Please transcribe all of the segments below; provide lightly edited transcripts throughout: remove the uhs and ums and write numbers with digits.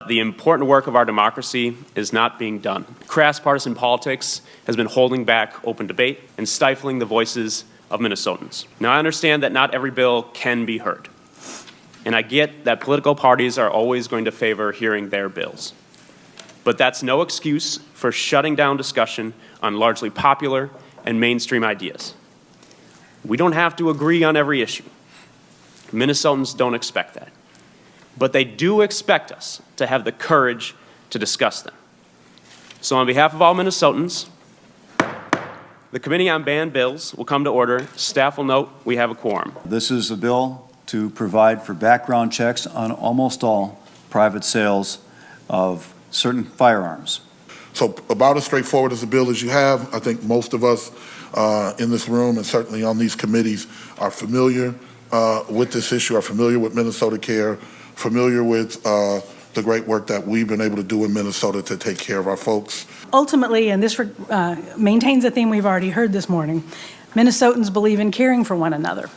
The important work of our democracy is not being done. Crass partisan politics has been holding back open debate and stifling the voices of Minnesotans. Now, I understand that not every bill can be heard, and I get that political parties are always going to favor hearing their bills. But that's no excuse for shutting down discussion on largely popular and mainstream ideas. We don't have to agree on every issue. Minnesotans don't expect that. But they do expect us to have the courage to discuss them. So on behalf of all Minnesotans, the Committee on Banned Bills will come to order. Staff will note we have a quorum. This is a bill to provide for background checks on almost all private sales of certain firearms. So about as straightforward as a bill as you have. I think most of us in this room and certainly on these committees are familiar with this issue, are familiar with Minnesota Care, familiar with the great work that we've been able to do in Minnesota to take care of our folks. Ultimately, and this maintains a theme we've already heard this morning, Minnesotans believe in caring for one another.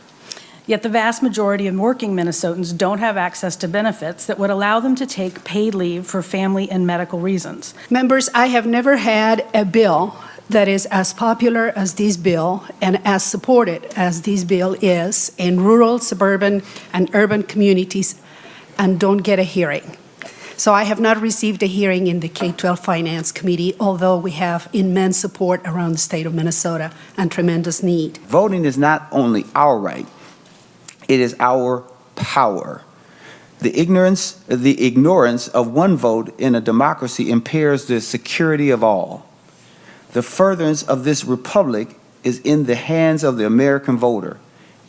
Yet the vast majority of working Minnesotans don't have access to benefits that would allow them to take paid leave for family and medical reasons. Members, I have never had a bill that is as popular as this bill and as supported as this bill is in rural, suburban, and urban communities and don't get a hearing. So I have not received a hearing in the K-12 Finance Committee, although we have immense support around the state of Minnesota and tremendous need. Voting is not only our right, it is our power. The ignorance of one vote in a democracy impairs the security of all. The furtherance of this republic is in the hands of the American voter.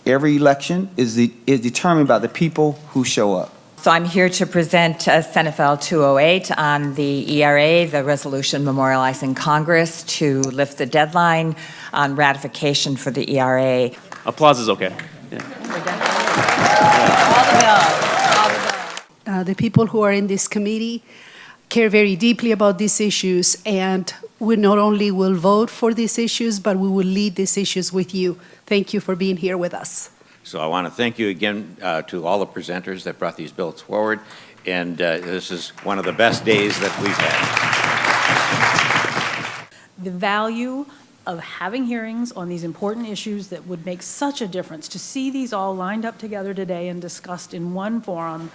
Every election is determined by the people who show up. So I'm here to present Senate File 208 on the ERA, the resolution memorializing Congress to lift the deadline on ratification for the ERA. Applause is okay. Yeah. The people who are in this committee care very deeply about these issues, and we not only will vote for these issues, but we will lead these issues with you. Thank you for being here with us. So I want to thank you again to all the presenters that brought these bills forward, and this is one of the best days that we've had. The value of having hearings on these important issues that would make such a difference, to see these all lined up together today and discussed in one forum,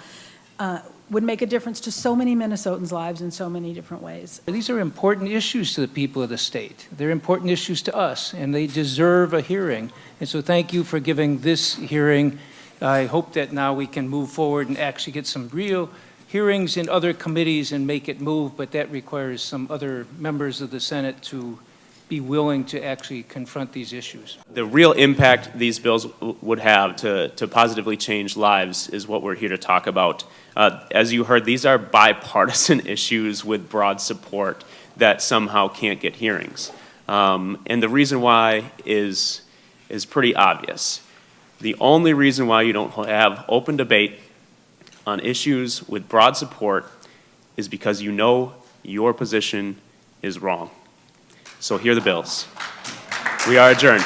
would make a difference to so many Minnesotans' lives in so many different ways. These are important issues to the people of the state. They're important issues to us, and they deserve a hearing. And so thank you for giving this hearing. I hope that now we can move forward and actually get some real hearings in other committees and make it move, but that requires some other members of the Senate to be willing to actually confront these issues. The real impact these bills would have to positively change lives is what we're here to talk about. As you heard, these are bipartisan issues with broad support that somehow can't get hearings. And the reason why is pretty obvious. The only reason why you don't have open debate on issues with broad support is because you know your position is wrong. So hear the bills. We are adjourned.